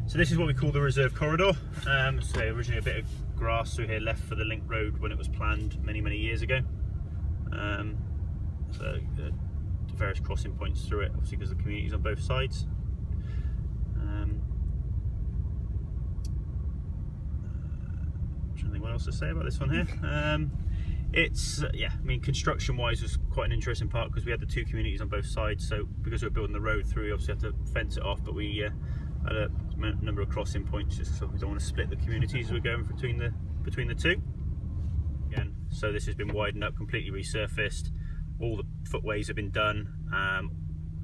So this is what we call the reserve corridor. So originally a bit of grass through here left for the link road when it was planned many years ago. So various crossing points through it, obviously because the community's on both sides. I'm trying to think what else to say about this one here. It's yeah, I mean, construction wise was quite an interesting part because we had the two communities on both sides. So because we were building the road through, we obviously had to fence it off, but we had a number of crossing points just so we don't want to split the communities as we're going between the two. Again, so this has been widened up, completely resurfaced. All the footways have been done.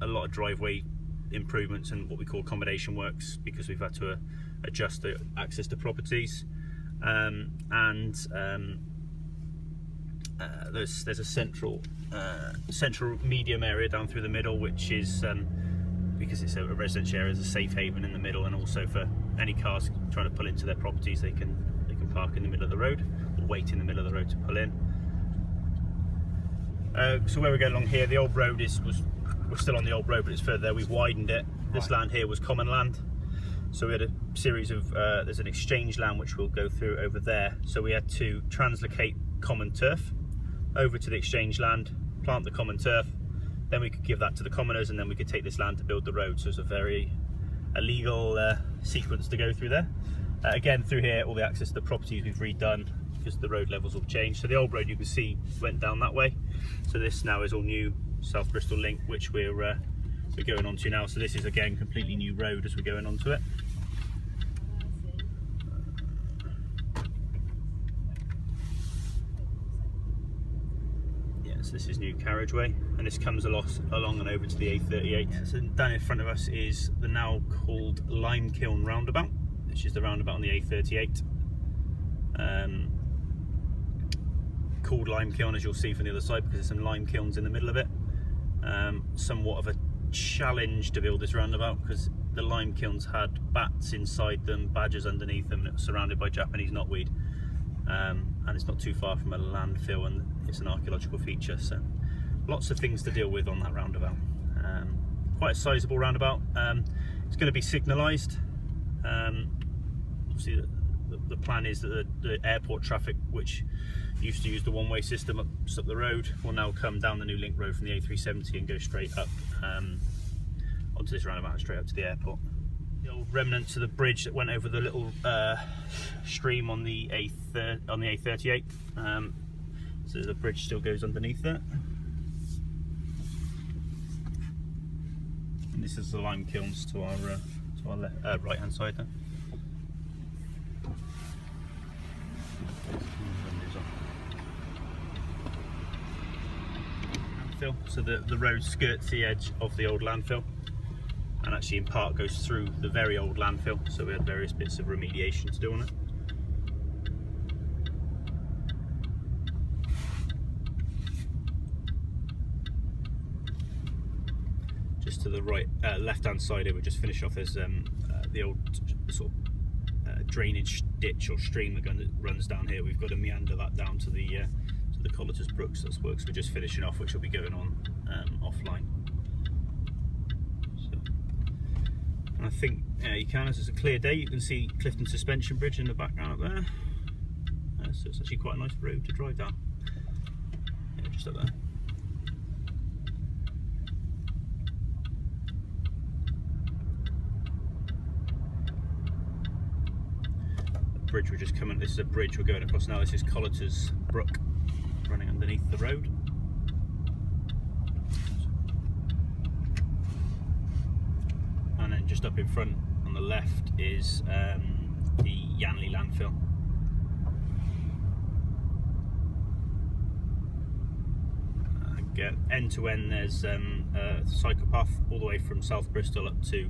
A lot of driveway improvements and what we call accommodation works because we've had to adjust the access to properties. There's a central medium area down through the middle, which is because it's a residential area, is a safe haven in the middle, and also for any cars trying to pull into their properties, they can park in the middle of the road or wait in the middle of the road to pull in. So where we're going along here, the old road we're still on the old road, but it's further there. We've widened it. This land here was common land, so we had a series of there's an exchange land which we'll go through over there. So we had to translocate common turf over to the exchange land, plant the common turf, then we could give that to the commoners, and then we could take this land to build the road. So it's a very legal sequence to go through there. Again, through here, all the access to the properties we've redone because the road levels will change. So the old road, you can see, went down that way. So this now is all new South Bristol Link, which we're going onto now. So this is again completely new road as we're going onto it. So this is new carriageway, and this comes along and over to the A38. So down in front of us is the now called Lime Kiln roundabout, which is the roundabout on the A38. Called Lime Kiln, as you'll see from the other side, because there's some lime kilns in the middle of it. Somewhat of a challenge to build this roundabout because the lime kilns had bats inside them, badgers underneath them, and it was surrounded by Japanese knotweed. And it's not too far from a landfill, and it's an archaeological feature, so lots of things to deal with on that roundabout. Quite a sizable roundabout. It's going to be signalised. Obviously the plan is that the airport traffic, which used to use the one-way system up the road, will now come down the new link road from the A370 and go straight up onto this roundabout, straight up to the airport. The old remnants of the bridge that went over the little stream on the A38. So the bridge still goes underneath that. And this is the lime kilns to our right hand side there. Landfill. So the road skirts the edge of the old landfill, and actually in part goes through the very old landfill, so we had various bits of remediation to do on it. Just to the right, left hand side here, we just finish off, there's the old sort of drainage ditch or stream that runs down here. We've got to meander that down to the Colleter's Brooks. That's works we're just finishing off, which will be going on offline. And I think you can, as it's a clear day, you can see Clifton Suspension Bridge in the background up there. So it's actually quite a nice road to drive down. Yeah, just up there. The bridge we're just coming, this is a bridge we're going across now. This is Colleter's Brook running underneath the road. And then just up in front on the left is the Yanley landfill. End to end, there's a cycle path all the way from South Bristol up to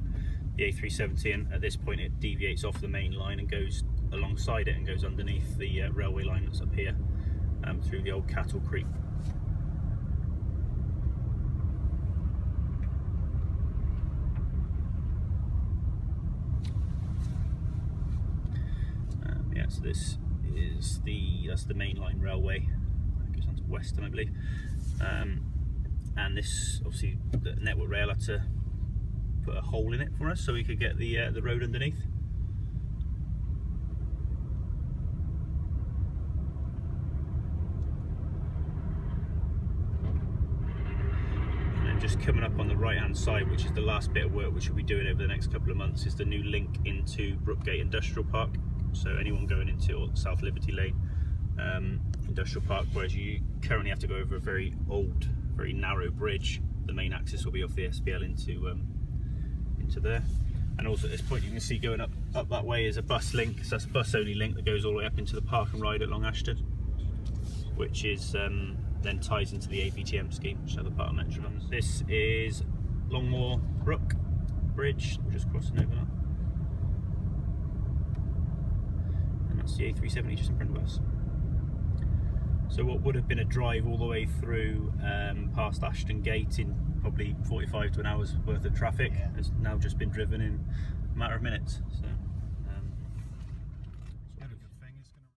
the A370, and at this point it deviates off the main line and goes alongside it and goes underneath the railway line that's up here through the old Cattle Creek. So this is that's the mainline railway. It goes on to Western, I believe. And this, obviously, the Network Rail had to put a hole in it for us so we could get the road underneath. just coming up on the right hand side, which is the last bit of work which we'll be doing over the next couple of months, is the new link into Brookgate Industrial Park. So anyone going into South Liberty Lane Industrial Park, whereas you currently have to go over a very old, very narrow bridge, the main access will be off the SPL into there. And also at this point you can see going up that way is a bus link, so that's a bus only link that goes all the way up into the park and ride at Long Ashton, which is then ties into the APTM scheme, which is another part of Metrobus. This is Longmoor Brook Bridge, we're just crossing over now. And that's the A370 just in front of us. So what would have been a drive all the way through past Ashton Gate in probably 45 to an hour's worth of traffic has now just been driven in a matter of minutes. So